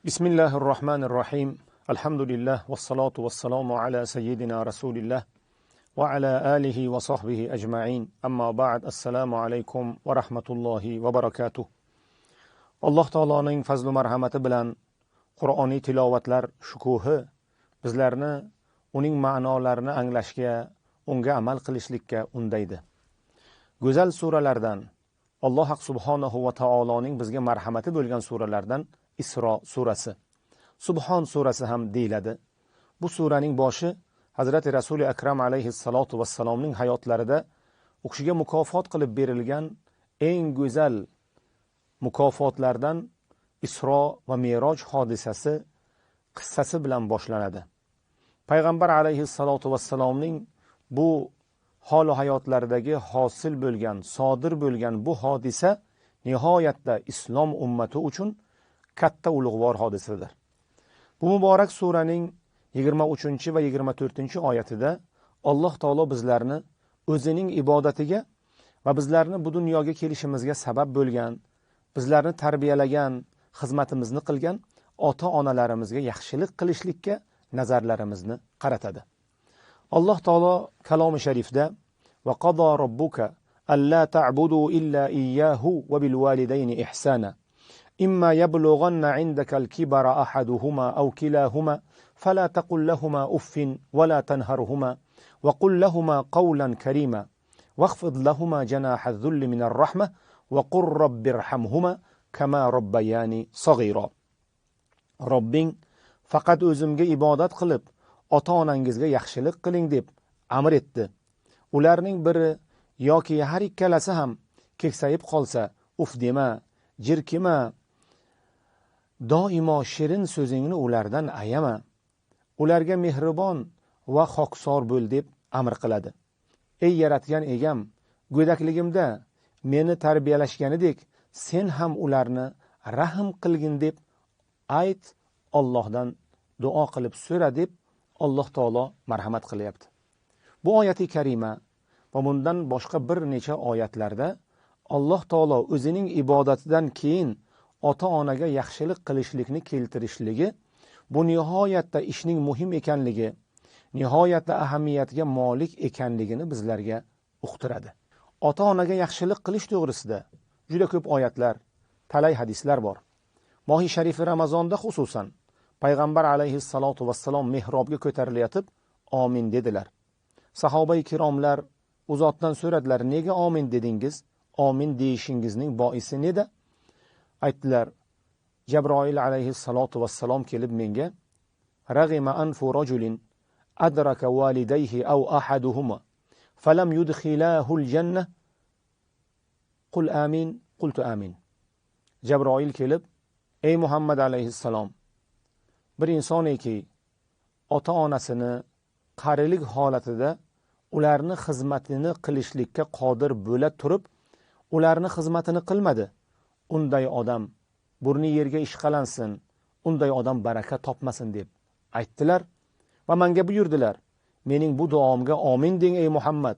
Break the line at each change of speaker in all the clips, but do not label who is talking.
Bismillahirrahmanirrahim. Alhamdulillah wassalatu wassalamu ala sayyidina Rasulillah va ala alihi va sahbihi ajma'in. Amma ba'd. Assalomu alaykum va rahmatullohi va barakatuh. Alloh taoloning fazl va marhamati bilan Qur'oniy tilovatlar shukuhi bizlarni uning ma'nolarini anglashga, unga amal qilishlikka undaydi. Go'zal suralardan Alloh subhanahu va taoloning bizga marhamati bo'lgan suralardan Isro surasi. Subhon surasi ham deyiladi. Bu suraning boshi Hazrati Rasuli Akram alayhissalatu vassalomning hayotlarida u kishiga mukofot qilib berilgan eng go'zal mukofotlardan Isro va Me'roj hodisasi qissasi bilan boshlanadi. Payg'ambar alayhissalatu vassalomning bu hol hayotlaridagi hosil bo'lgan, sodir bo'lgan bu hodisa nihoyatda islom ummati uchun katta ulug'vor hodisadir. Bu muborak suraning 23 va 24 oyatida Alloh taolo bizlarni o'zining ibodatiga va bizlarni bu dunyoga kelishimizga sabab bo'lgan, bizlarni tarbiyalagan, xizmatimizni qilgan ota-onalarimizga yaxshilik qilishlikka nazarlarimizni qaratadi. Alloh taolo kalomi sharifda va qado robbuka alla ta'budu illa iyyahu va bil walidayni ihsana إما يبلغن عندك الكبر أحدهما أو كلاهما فلا تقل لهما أف ولا تنهرهما وقل لهما قولا كريما واخفض لهما جناح الذل من الرحمة وقل رب ارحمهما كما ربياني صغيرا. Robbing faqat o'zimga ibodat qilib, ota-onangizga yaxshilik qiling deb amr etdi. Ularning biri yoki har ikkalasi ham keksayib qolsa, uf dema, jirkima, doimo shirin so'zingni ulardan ayama. Ularga mehribon va xoqsor bo'l deb amr qiladi. Ey yaratgan egam, go'dakligimda meni tarbiyalashganidek sen ham ularni rahm qilgin deb ayt, Allohdan duo qilib so'ra deb Alloh taolo marhamat qilyapti. Bu oyati karima va bundan boshqa bir necha oyatlarda Alloh taolo o'zining ibodatidan keyin ota-onaga yaxshilik qilishlikni keltirishligi, bu nihoyatda ishning muhim ekanligi, nihoyatda ahamiyatga molik ekanligini bizlarga uqtiradi. Ota-onaga yaxshilik qilish to'g'risida juda ko'p oyatlar, talay hadislar bor. Mohi sharifi Ramazonda xususan Payg'ambar alayhissalatu vassalom mehrobga ko'tarilayotib, amin dedilar. Sahoba-i kiromlar u zotdan so'radilar, nega amin dedingiz? Amin deyishingizning boisi neda? Aytdilar, Jabroil alayhissalatu vassalom kelib menga rag'ima anfu rajulin adraka walidayhi aw ahaduhuma falam yudkhilahu al-jannah qul amin qultu amin. Jabroil kelib, ey Muhammad alayhissalom, bir insoniki ota-onasini qarilik holatida ularni xizmatini qilishlikka qodir bo'la turib, ularni xizmatini qilmadi, unday odam burni yerga ishqalansin, unday odam baraka topmasin deb aytdilar va menga buyurdilar, mening bu duomga amin deng ey Muhammad.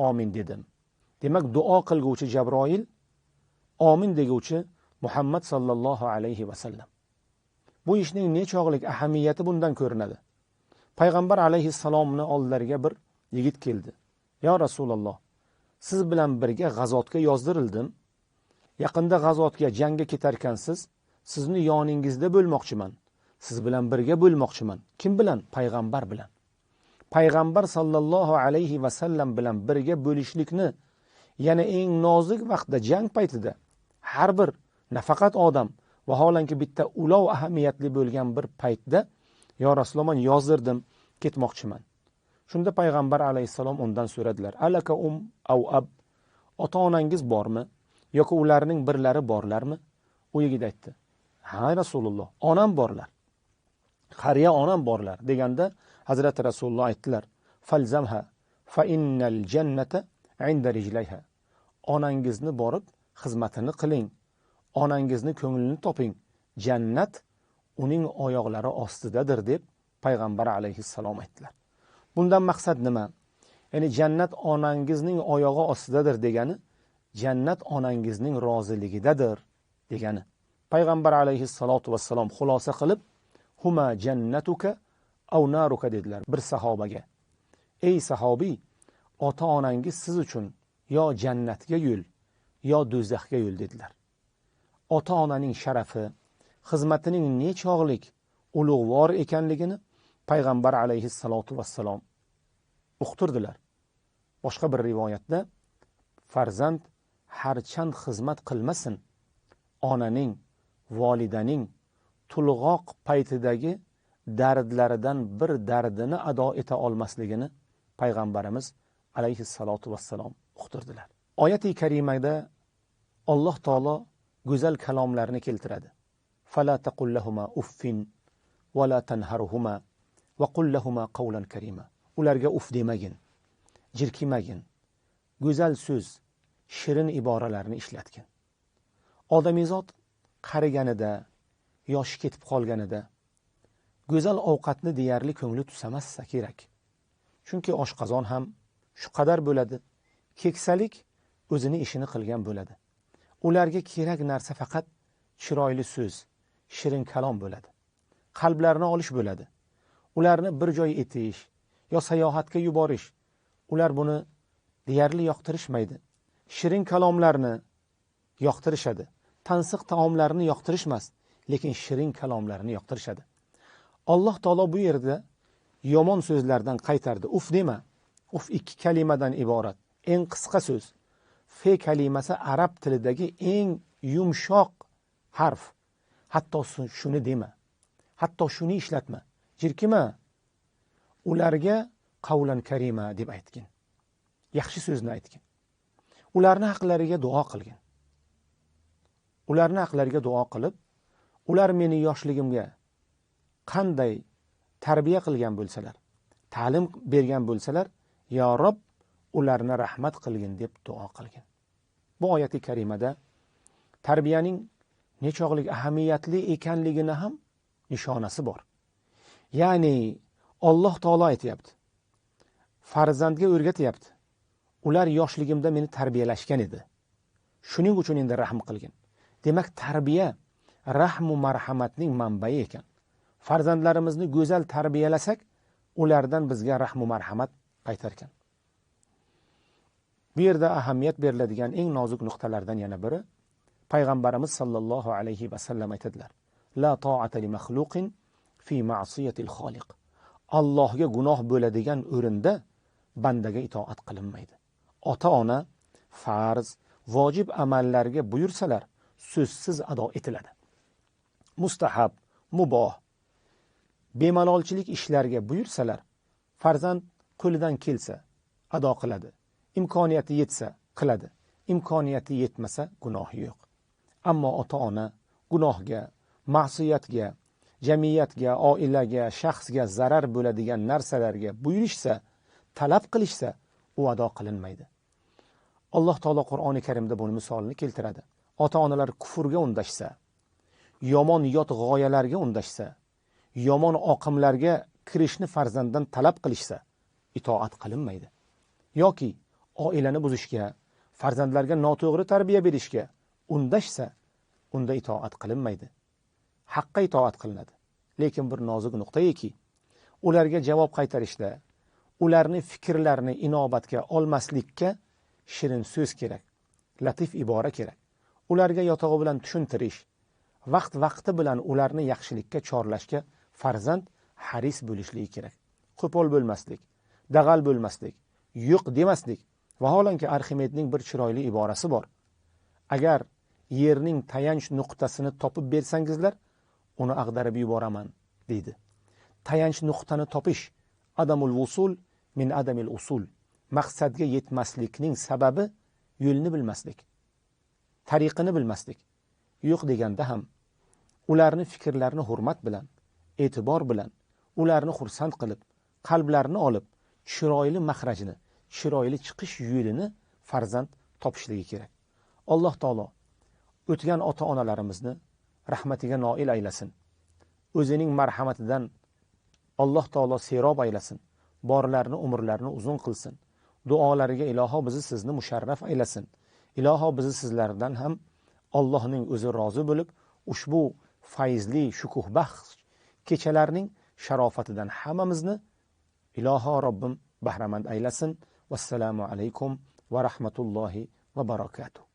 Amin dedim. Demak, duo qilguvchi Jabroil, amin deguvchi Muhammad sallallohu alayhi va sallam. Bu ishning nechog'lik ahamiyati bundan ko'rinadi. Payg'ambar alayhissalomning oldilariga bir yigit keldi. Ya Rasululloh, siz bilan birga g'azotga yozdirildim. Yaqinda g'azotga, jangga ketarkansiz, sizni yoningizda bo'lmoqchiman. Siz bilan birga bo'lmoqchiman. Kim bilan? Payg'ambar bilan. Payg'ambar sallallohu alayhi va sallam bilan birga bo'lishlikni, yana eng nozik vaqtda, jang paytida har bir nafaqat odam vaholanki bitta ulov ahamiyatli bo'lgan bir paytda yo Rasululloh yozdirdim, ketmoqchiman. Shunda Payg'ambar alayhissalom undan so'radilar, alaka aw ab, ota-onangiz bormi? Yoki ularning birlari borlarmi? U yigit aytdi, ha Rasululloh, onam borlar. Qariya onam borlar deganda Hazrati Rasululloh aytdilar, falzamha fa innal jannata 'inda rijlayha. Onangizni borib xizmatini qiling. Onangizni ko'nglini toping. Jannat uning oyoqlari ostidadir deb Payg'ambar alayhissalom aytdilar. Bundan maqsad nima? Ya'ni jannat onangizning oyog'i ostidadir degani, jannat onangizning roziligidadir degani. payg'ambar alayhissalotu vassalom xulosa qilib, huma jannatuka aw naruka dedilar bir sahobaga. Ey sahobiy, ota onangiz siz uchun yo jannatga yo'l, yo do'zaxga yo'l dedilar. Ota onaning sharafi, xizmatining nechog'lik ulug'vor ekanligini payg'ambar alayhissalotu vassalom uqtirdilar. Boshqa bir rivoyatda farzand harchand xizmat qilmasin, onaning, volidaning tulg'oq paytidagi dardlaridan bir dardini ado eta olmasligini payg'ambarimiz alayhissalotu vassalom uqtirdilar. Oyat-i karimada Alloh taolo go'zal kalomlarni keltiradi. Fala taqul lahuma uffin va la tanharhuma va qul lahuma qawlan karima. Ularga uf demagin, jirkimagin, go'zal so'z, shirin iboralarni ishlatgin. Odamizod qariganida, yoshi ketib qolganida go'zal ovqatni deyarli ko'ngli tusamasa kerak. Chunki oshqozon ham shu qadar bo'ladi, keksalik o'zini ishini qilgan bo'ladi. Ularga kerak narsa faqat chiroyli so'z, shirin kalom bo'ladi. Qalblarini olish bo'ladi. Ularni bir joy etish yo sayohatga yuborish, ular buni deyarli yoqtirishmaydi. Shirin kalomlarni yoqtirishadi. Tansiq taomlarni yoqtirishmas, lekin shirin kalomlarni yoqtirishadi. Alloh taolo bu yerda yomon so'zlardan qaytardi. Uf dema. Uf ikki kalimadan iborat. Eng qisqa so'z. Fe kalimasi arab tilidagi eng yumshoq harf. Hatto shuni dema. Hatto shuni ishlatma. Jirkima. Ularga qavlan karima deb aytgin. Yaxshi so'zni aytgin. Ularni haqlariga duo qilgin. Ularni haqlariga duo qilib, ular meni yoshligimga qanday tarbiya qilgan bo'lsalar, ta'lim bergan bo'lsalar, yo Rob, ularni rahmat qilgin deb duo qilgin. Bu oyat-i karimada tarbiyaning nechog'lik ahamiyatli ekanligini ham nishonasi bor. Ya'ni Alloh taolo aytayapti. Farzandga o'rgatyapti. Ular yoshligimda meni tarbiyalashgan edi. Shuning uchun endi rahm qilgin. Demak, tarbiya rahm va marhamatning manbai ekan. Farzandlarimizni go'zal tarbiyalasak, ulardan bizga rahm va marhamat qaytar ekan. Bu yerda ahamiyat beriladigan eng nozik nuqtalardan yana biri payg'ambarimiz sollallohu alayhi va sallam aytadilar: La ta'ata li makhluqin fi ma'siyatil xoliq. Allohga gunoh bo'ladigan o'rinda bandaga itoat qilinmaydi. Ota-ona farz, vojib amallarga buyursalar, so'zsiz ado etiladi. Mustahab, muboh, bemalolchilik ishlarga buyursalar, farzand qo'lidan kelsa ado qiladi. Imkoniyati yetsa qiladi. Imkoniyati yetmasa gunohi yo'q. Ammo ota-ona gunohga, ma'siyatga, jamiyatga, oilaga, shaxsga zarar bo'ladigan narsalarga buyurishsa, talab qilishsa, u ado qilinmaydi. Alloh taolo Qur'oni Karimda buni misolini keltiradi. Ota-onalar kufrga undashsa, yomon yot g'oyalarga undashsa, yomon oqimlarga kirishni farzanddan talab qilishsa, itoat qilinmaydi. Yoki oilani buzishga, farzandlarga noto'g'ri tarbiya berishga undashsa, unda itoat qilinmaydi. Haqqa itoat qilinadi. Lekin bir nozik nuqtaiki, ularga javob qaytarishda, ularni fikrlarini inobatga olmaslikka shirin so'z kerak, latif ibora kerak. Ularga yotog'i bilan tushuntirish, vaqti bilan ularni yaxshilikka chorlashga farzand haris bo'lishligi kerak. Qo'pol bo'lmaslik, dag'al bo'lmaslik, yo'q demaslik. Vaholanki Arximedning bir chiroyli iborasi bor. Agar yerning tayanch nuqtasini topib bersangizlar, uni ag'darib yuboraman deydi. Tayanch nuqtani topish, adamul vusul min adamil usul. Maqsadga yetmaslikning sababi yo'lni bilmaslik, tariqini bilmaslik. Yo'q deganda ham ularni fikrlarini hurmat bilan, e'tibor bilan, ularni xursand qilib, qalblarini olib, chiroyli maxrajni, chiroyli chiqish yo'lini farzand topishligi kerak. Alloh taolo o'tgan ota-onalarimizni rahmatiga noil aylasin. O'zining marhamatidan Alloh taolo serob aylasin. Borlarini, umrlarini uzun qilsin. Duolariga iloho bizni sizni musharraf aylasin. Iloho bizni sizlardan ham Allohning o'zi rozi bo'lib, ushbu fayzli shukuhbaxsh kechalarning sharofatidan hammamizni iloho Robbim bahramand aylasin. Vassalomu alaykum va rahmatullohi va barakatuh.